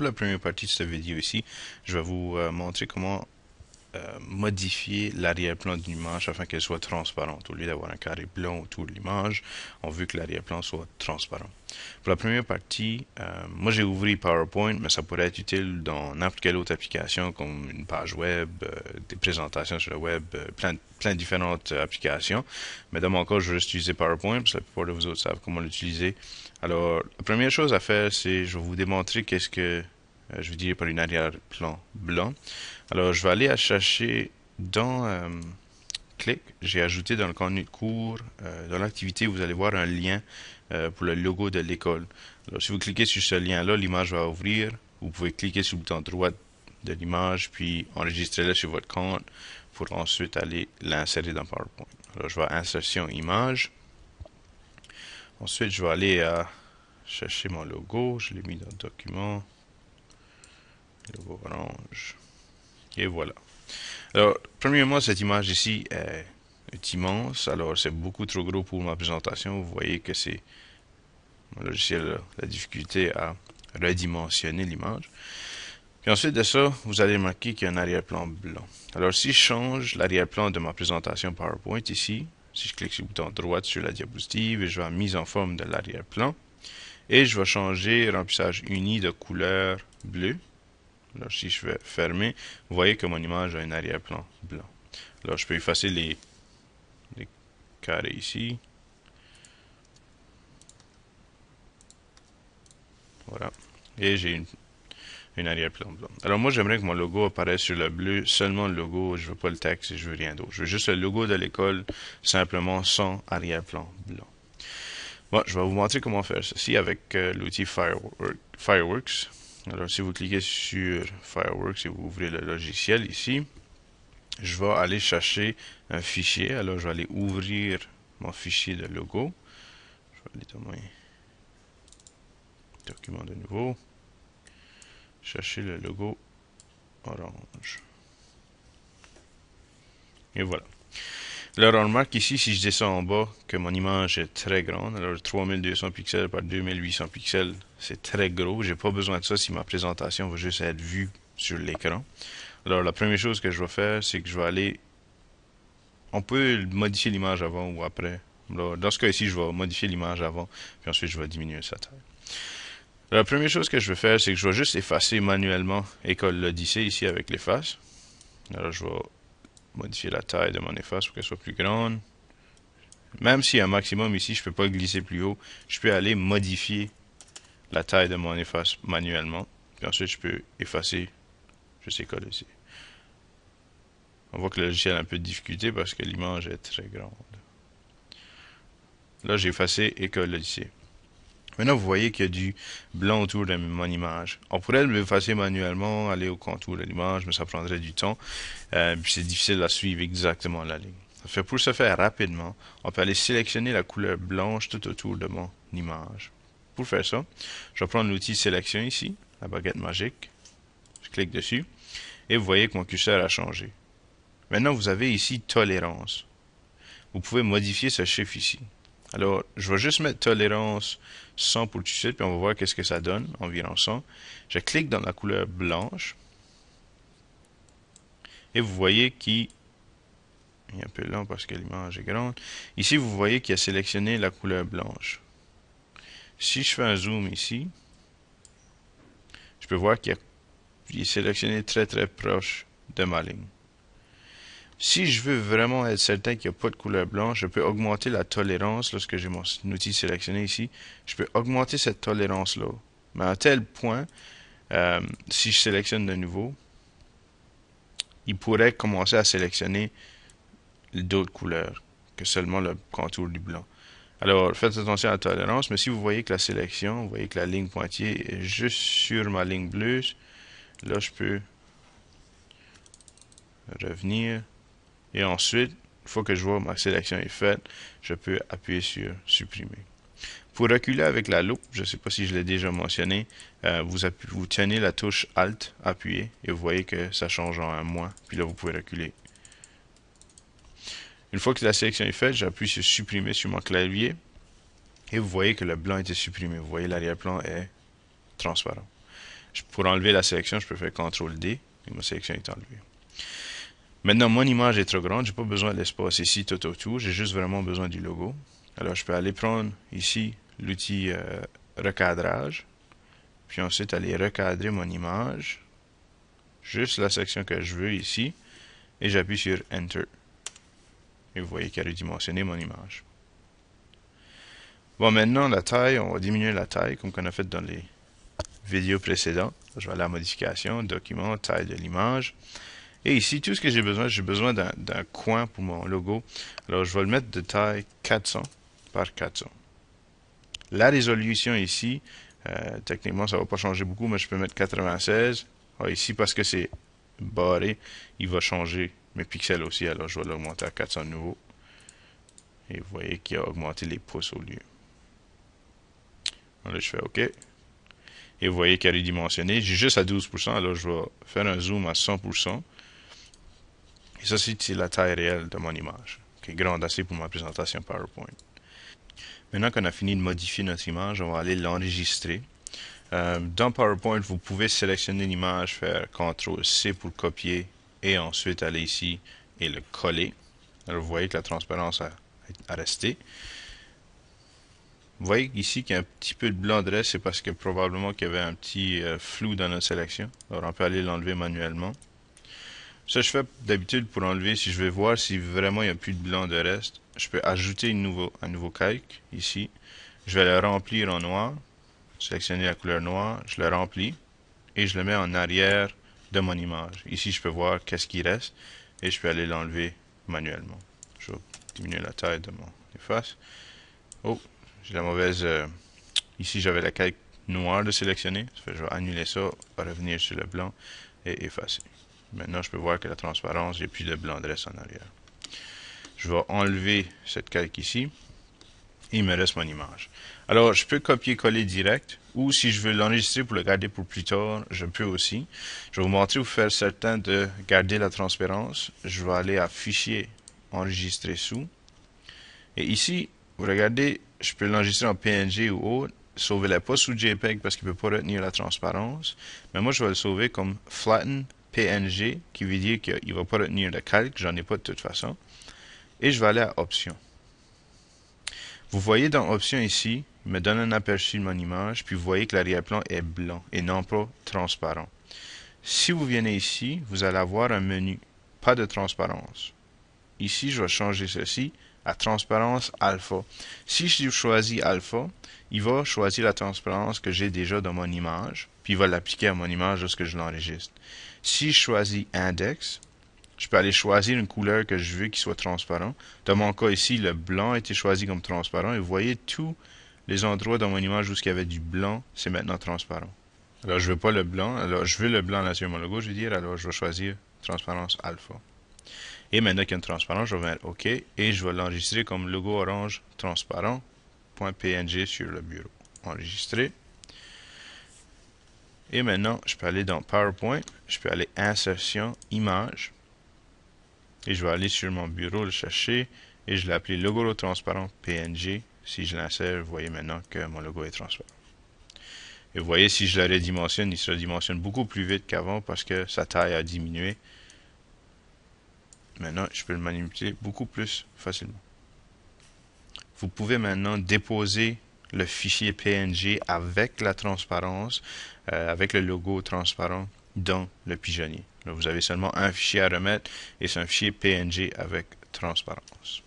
pour la première partie de cette vidéo ici, je vais vous montrer comment modifier l'arrière-plan d'une image afin qu'elle soit transparente. Au lieu d'avoir un carré blanc autour de l'image, on veut que l'arrière-plan soit transparent. Pour la première partie, moi j'ai ouvert PowerPoint, mais ça pourrait être utile dans n'importe quelle autre application comme une page web, des présentations sur le web, plein de différentes applications. Mais dans mon cas, je vais juste utiliser PowerPoint parce que la plupart de vous autres savent comment l'utiliser. Alors, la première chose à faire, c'est je vais vous démontrer qu'est-ce que je veux dire par une arrière-plan blanc. Alors, je vais aller à chercher dans Click. J'ai ajouté dans le contenu de cours, dans l'activité, vous allez voir un lien pour le logo de l'école. Alors, si vous cliquez sur ce lien-là, l'image va ouvrir. Vous pouvez cliquer sur le bouton droit de l'image, puis enregistrer-la sur votre compte pour ensuite aller l'insérer dans PowerPoint. Alors, je vais à Insertion Image. Ensuite, je vais aller à chercher mon logo. Je l'ai mis dans le document. Logo orange. Et voilà. Alors, premièrement, cette image ici est immense. Alors, c'est beaucoup trop gros pour ma présentation. Vous voyez que c'est mon logiciel la difficulté à redimensionner l'image. Puis ensuite de ça, vous allez remarquer qu'il y a un arrière-plan blanc. Alors, si je change l'arrière-plan de ma présentation PowerPoint ici, si je clique sur le bouton droit sur la diapositive et je vais à mise en forme de l'arrière-plan, et je vais changer remplissage uni de couleur bleue. Alors, si je vais fermer, vous voyez que mon image a un arrière-plan blanc. Alors, je peux effacer les carrés ici. Voilà. Et j'ai une arrière-plan blanc. Alors, moi, j'aimerais que mon logo apparaisse sur le bleu, seulement le logo. Je veux pas le texte et je veux rien d'autre. Je veux juste le logo de l'école, simplement sans arrière-plan blanc. Bon, je vais vous montrer comment faire ceci avec l'outil Fireworks. Alors, si vous cliquez sur Fireworks et vous ouvrez le logiciel ici, je vais aller chercher un fichier. Alors, je vais aller ouvrir mon fichier de logo. Je vais aller dans mon document de nouveau. Chercher le logo orange. Et voilà. Alors, on remarque ici, si je descends en bas, que mon image est très grande. Alors, 3200 pixels par 2800 pixels, c'est très gros. J'ai pas besoin de ça si ma présentation va juste être vue sur l'écran. Alors, la première chose que je vais faire, c'est que je vais aller... On peut modifier l'image avant ou après. Alors, dans ce cas ici, je vais modifier l'image avant, puis ensuite, je vais diminuer sa taille. Alors, la première chose que je vais faire, c'est que je vais juste effacer manuellement École l'Odyssée ici avec l'efface. Alors, je vais modifier la taille de mon efface pour qu'elle soit plus grande. Même s'il y a un maximum ici, je ne peux pas glisser plus haut. Je peux aller modifier la taille de mon efface manuellement. Puis ensuite, je peux effacer juste École ici. On voit que le logiciel a un peu de difficulté parce que l'image est très grande. Là, j'ai effacé École l'Odyssée. Maintenant, vous voyez qu'il y a du blanc autour de mon image. On pourrait l'effacer manuellement, aller au contour de l'image, mais ça prendrait du temps. Puis c'est difficile à suivre exactement la ligne. Pour ce faire rapidement, on peut aller sélectionner la couleur blanche tout autour de mon image. Pour faire ça, je vais prendre l'outil sélection ici, la baguette magique. Je clique dessus et vous voyez que mon curseur a changé. Maintenant, vous avez ici tolérance. Vous pouvez modifier ce chiffre ici. Alors, je vais juste mettre tolérance 100 pour tout de suite, puis on va voir qu'est-ce que ça donne, environ 100. Je clique dans la couleur blanche. Et vous voyez qu'il est un peu lent parce que l'image est grande. Ici, vous voyez qu'il a sélectionné la couleur blanche. Si je fais un zoom ici, je peux voir qu'il est sélectionné très très proche de ma ligne. Si je veux vraiment être certain qu'il n'y a pas de couleur blanche, je peux augmenter la tolérance lorsque j'ai mon outil sélectionné ici. Je peux augmenter cette tolérance-là. Mais à tel point, si je sélectionne de nouveau, il pourrait commencer à sélectionner d'autres couleurs que seulement le contour du blanc. Alors, faites attention à la tolérance, mais si vous voyez que la sélection, vous voyez que la ligne pointillée est juste sur ma ligne bleue, là, je peux revenir. Et ensuite, une fois que je vois que ma sélection est faite, je peux appuyer sur supprimer. Pour reculer avec la loupe, je ne sais pas si je l'ai déjà mentionné, vous tenez la touche Alt appuyée et vous voyez que ça change en un moins. Puis là, vous pouvez reculer. Une fois que la sélection est faite, j'appuie sur supprimer sur mon clavier et vous voyez que le blanc était supprimé. Vous voyez l'arrière-plan est transparent. Pour enlever la sélection, je peux faire CTRL-D et ma sélection est enlevée. Maintenant, mon image est trop grande, j'ai pas besoin de l'espace ici tout autour, j'ai juste vraiment besoin du logo. Alors, je peux aller prendre ici l'outil recadrage, puis ensuite aller recadrer mon image, juste la section que je veux ici, et j'appuie sur Enter. Et vous voyez qu'il a redimensionné mon image. Bon, maintenant, la taille, on va diminuer la taille, comme on a fait dans les vidéos précédentes. Je vais aller à Modification, Document, Taille de l'image. Et ici, tout ce que j'ai besoin d'un coin pour mon logo. Alors, je vais le mettre de taille 400 par 400. La résolution ici, techniquement, ça ne va pas changer beaucoup, mais je peux mettre 96. Ah, ici, parce que c'est barré, il va changer mes pixels aussi. Alors, je vais l'augmenter à 400 de nouveau. Et vous voyez qu'il a augmenté les pouces au lieu. Là, je fais OK. Et vous voyez qu'il a redimensionné. J'ai juste à 12%, alors je vais faire un zoom à 100%. Et ça, c'est la taille réelle de mon image, qui est grande assez pour ma présentation PowerPoint. Maintenant qu'on a fini de modifier notre image, on va aller l'enregistrer. Dans PowerPoint, vous pouvez sélectionner l'image, faire CTRL-C pour copier, et ensuite aller ici et le coller. Alors vous voyez que la transparence a resté. Vous voyez ici qu'il y a un petit peu de blanc de reste, c'est parce que probablement qu'il y avait un petit flou dans notre sélection. Alors on peut aller l'enlever manuellement. Ça, je fais d'habitude pour enlever, si je vais voir si vraiment il n'y a plus de blanc de reste, je peux ajouter un nouveau calque ici. Je vais le remplir en noir, sélectionner la couleur noire, je le remplis et je le mets en arrière de mon image. Ici, je peux voir qu'est-ce qui reste et je peux aller l'enlever manuellement. Je vais diminuer la taille de mon efface. Oh, j'ai la mauvaise... ici, j'avais la calque noire de sélectionner. Ça fait, je vais annuler ça, revenir sur le blanc et effacer. Maintenant, je peux voir que la transparence, il n'y a plus de blanc de reste en arrière. Je vais enlever cette calque ici. Et il me reste mon image. Alors, je peux copier-coller direct. Ou si je veux l'enregistrer pour le garder pour plus tard, je peux aussi. Je vais vous montrer où faire certain de garder la transparence. Je vais aller à Fichier, Enregistrer sous. Et ici, vous regardez, je peux l'enregistrer en PNG ou autre. Sauvez-la pas sous JPEG parce qu'il ne peut pas retenir la transparence. Mais moi, je vais le sauver comme Flatten PNG, qui veut dire qu'il ne va pas retenir le calque, j'en ai pas de toute façon. Et je vais aller à Options. Vous voyez dans Options ici, il me donne un aperçu de mon image, puis vous voyez que l'arrière-plan est blanc et non pas transparent. Si vous venez ici, vous allez avoir un menu, pas de transparence. Ici, je vais changer ceci à transparence alpha. Si je choisis alpha, il va choisir la transparence que j'ai déjà dans mon image, puis il va l'appliquer à mon image lorsque je l'enregistre. Si je choisis index, je peux aller choisir une couleur que je veux qui soit transparent. Dans mon cas ici, le blanc a été choisi comme transparent. Et vous voyez tous les endroits dans mon image où il y avait du blanc, c'est maintenant transparent. Alors je veux pas le blanc. Alors je veux le blanc là sur mon logo, je veux dire. Alors je vais choisir transparence alpha. Et maintenant qu'il y a une transparence, je vais mettre OK. Et je vais l'enregistrer comme logo orange transparent.png sur le bureau. Enregistrer. Et maintenant, je peux aller dans PowerPoint. Je peux aller Insertion, Image. Et je vais aller sur mon bureau, le chercher, et je l'ai appelé logo transparent PNG. Si je l'insère, vous voyez maintenant que mon logo est transparent. Et vous voyez, si je le redimensionne, il se redimensionne beaucoup plus vite qu'avant parce que sa taille a diminué. Maintenant, je peux le manipuler beaucoup plus facilement. Vous pouvez maintenant déposer le fichier PNG avec la transparence, avec le logo transparent dans le pigeonnier. Là, vous avez seulement un fichier à remettre et c'est un fichier PNG avec transparence.